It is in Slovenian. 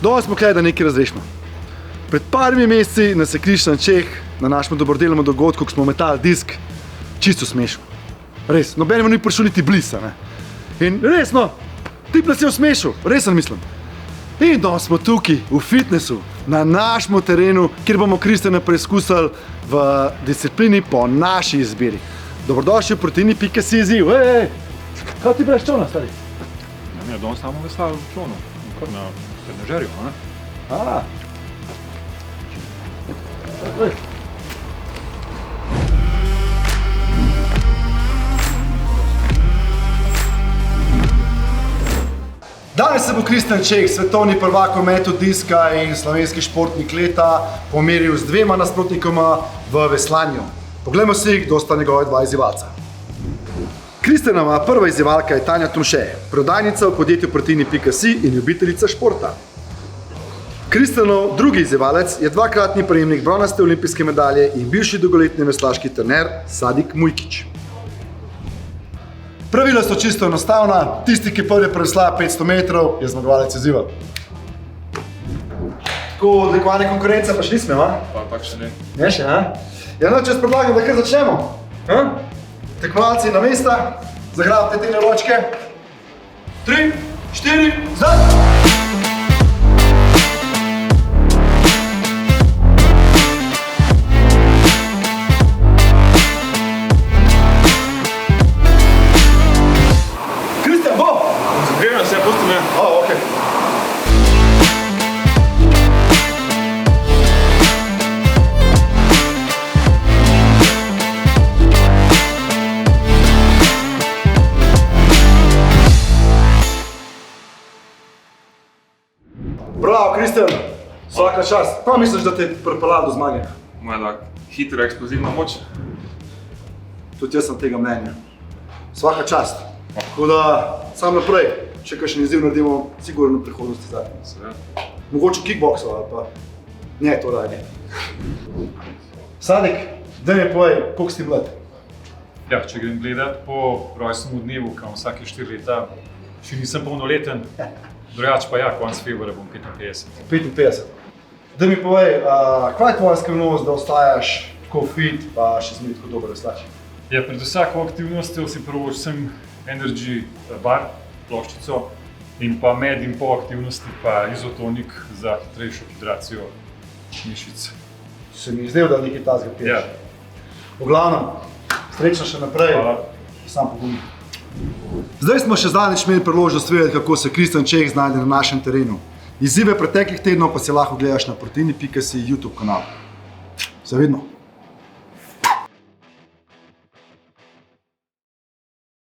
Danes smo kaj, da nekaj razrešimo. Pred parimi meseci nas je Kristjan Čeh na našem dobrodelnem dogodku, ko smo metali disk, čisto smešil. Res, nobenemu ni prišel niti blisa, ne. In res, no, tip nas je usmešil, res mislim. In danes smo tukaj, v fitnessu, na našem terenu, kjer bomo Kristjana preizkusili v disciplini po naši izbiri. Dobrodošli v Proteini.si izziv. Kaj ti breš čovna, stari? Ja, danes samo veslal v čovnu, kar na trenažerju, ne? Danes se bo Kristjan Čeh, svetovni prvak v metu diska in slovenski športnik leta, pomeril z dvema nasprotnikoma v veslanju. Poglejmo si, kdo sta njegove dva izzivalca. Kristjanova prva izzivalka je Tanja Tomše, prodajnica v podjetju Proteini.si in ljubiteljica športa. Kristjanov drugi izzivalec je dvakratni prejemnik bronaste olimpijske medalje in bivši dolgoletni veslaški trener Sadik Mujkić. Pravila so čisto enostavna, tisti, ki prvi prevesla 500 metrov, je zmagovalec izziva. Tako odlikovane konkurence pa še nismo, a? Pa še ne. Ne še, a? Ja, no, če jaz predlagam, da kar začnemo. Tekmovalci na mesta, zagrabite te ročke. 3, 4, zdaj! Bravo, Kristjan, vsaka čast. Prav misliš, da te je pripeljal do zmage? Moja tak hitra, eksplozivna moč. Tudi jaz sem tega mnenja. Vsaka čast. Tako da, sam naprej, če kakšen izziv naredimo, sigurno v prihodnosti zdaj. Seveda. Mogoče kickboksu ali pa... Ne, to daj ne. Sadik, daj mi povej, koliko si mlad? Ja, če grem gledat po rojstnemu dnevu, kam vsake 4 leta, še nisem polnoleten. Drugače pa ja, konc februarja bom 55. 55. Daj mi povej, kaj je tvoja skrivnost, da ostajaš tako fit, pa še zmeraj tako dobro veslaš? Ja, pred vsako aktivnostjo si privoščim Energy bar, ploščico, in pa med in po aktivnosti pa izotonik za hitrejšo hidracijo mišic. Se mi je zdel, da nekaj tazga piješ. Ja. V glavnem, srečno še naprej. Hvala. Sam pogumno. Zdaj smo še zadnjič imeli priložnost videti, kako se Kristjan Čeh znajde na našem terenu. Izzive preteklih tednov pa si lahko gledaš na Proteini.si YouTube kanal. Se vidimo.